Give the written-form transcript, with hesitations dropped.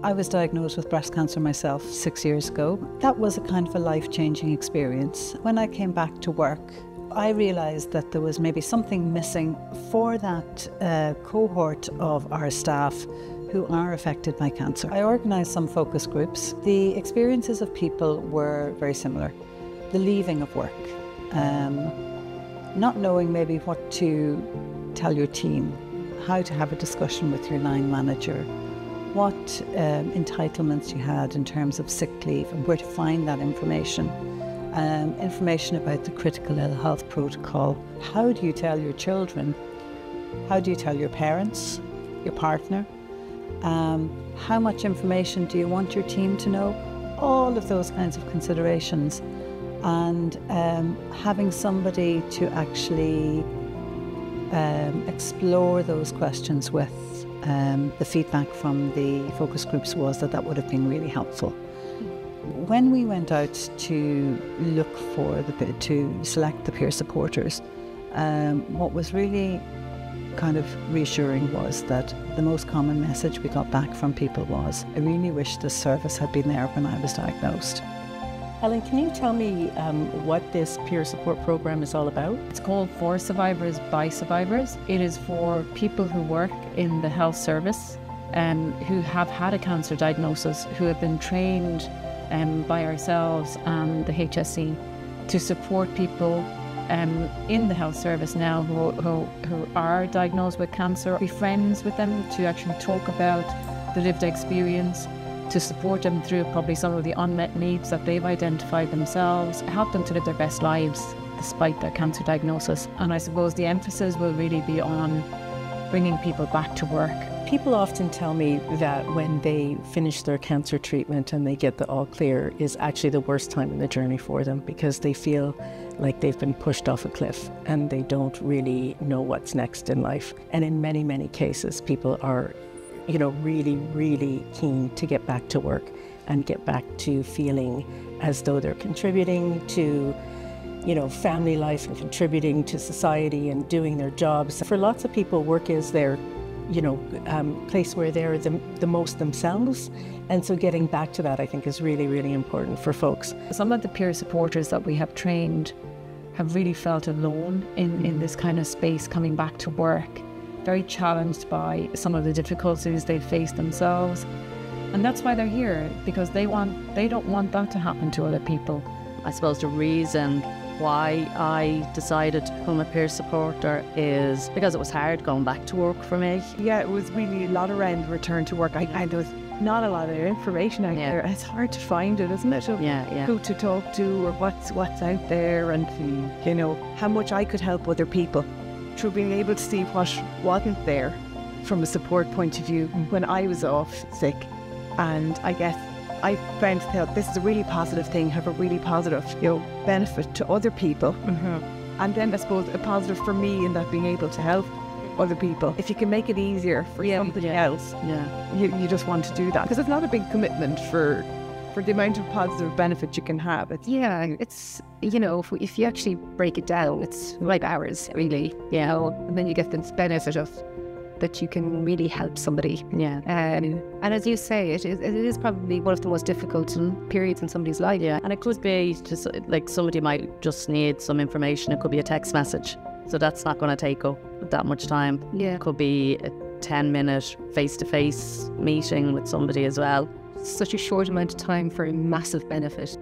I was diagnosed with breast cancer myself 6 years ago. That was a kind of a life-changing experience. When I came back to work, I realised that there was maybe something missing for that cohort of our staff who are affected by cancer. I organised some focus groups. The experiences of people were very similar. The leaving of work, not knowing maybe what to tell your team, how to have a discussion with your line manager, what entitlements you had in terms of sick leave and where to find that information. Information about the critical ill health protocol. How do you tell your children? How do you tell your parents, your partner? How much information do you want your team to know? All of those kinds of considerations. And having somebody to actually explore those questions with. The feedback from the focus groups was that that would have been really helpful. When we went out to look for to select the peer supporters, what was really kind of reassuring was that the most common message we got back from people was, I really wish this service had been there when I was diagnosed. Helen, can you tell me what this peer support program is all about? It's called For Survivors by Survivors. It is for people who work in the health service who have had a cancer diagnosis, who have been trained by ourselves and the HSE to support people in the health service now who are diagnosed with cancer. Be friends with them to actually talk about the lived experience, to support them through probably some of the unmet needs that they've identified themselves, help them to live their best lives despite their cancer diagnosis. And I suppose the emphasis will really be on bringing people back to work. People often tell me that when they finish their cancer treatment and they get the all clear is actually the worst time in the journey for them, because they feel like they've been pushed off a cliff and they don't really know what's next in life. And in many, many cases, people are really, really keen to get back to work and get back to feeling as though they're contributing to, family life and contributing to society and doing their jobs. For lots of people, work is their, place where they're the most themselves. And so getting back to that, I think, is really, really important for folks. Some of the peer supporters that we have trained have really felt alone in this kind of space coming back to work. Very challenged by some of the difficulties they face themselves, and that's why they're here, because they don't want that to happen to other people. I suppose the reason why I decided to become a peer supporter is because it was hard going back to work for me. Yeah, it was really a lot around return to work. There was not a lot of information out there. It's hard to find it, isn't it? Who to talk to or what's out there, and how much I could help other people. Through being able to see what wasn't there from a support point of view when I was off sick. And I guess I felt this is a really positive thing, have a really positive benefit to other people. And then I suppose a positive for me in that being able to help other people. If you can make it easier for somebody else, you just want to do that. Because it's not a big commitment for the amount of positive benefit you can have. It's if you actually break it down, it's 5 hours really, and then you get this benefit of that you can really help somebody. And as you say, it is probably one of the most difficult periods in somebody's life. And it could be just like somebody might just need some information. It could be a text message, so that's not going to take up that much time. It could be a 10-minute face-to-face meeting with somebody as well. Such a short amount of time for a massive benefit.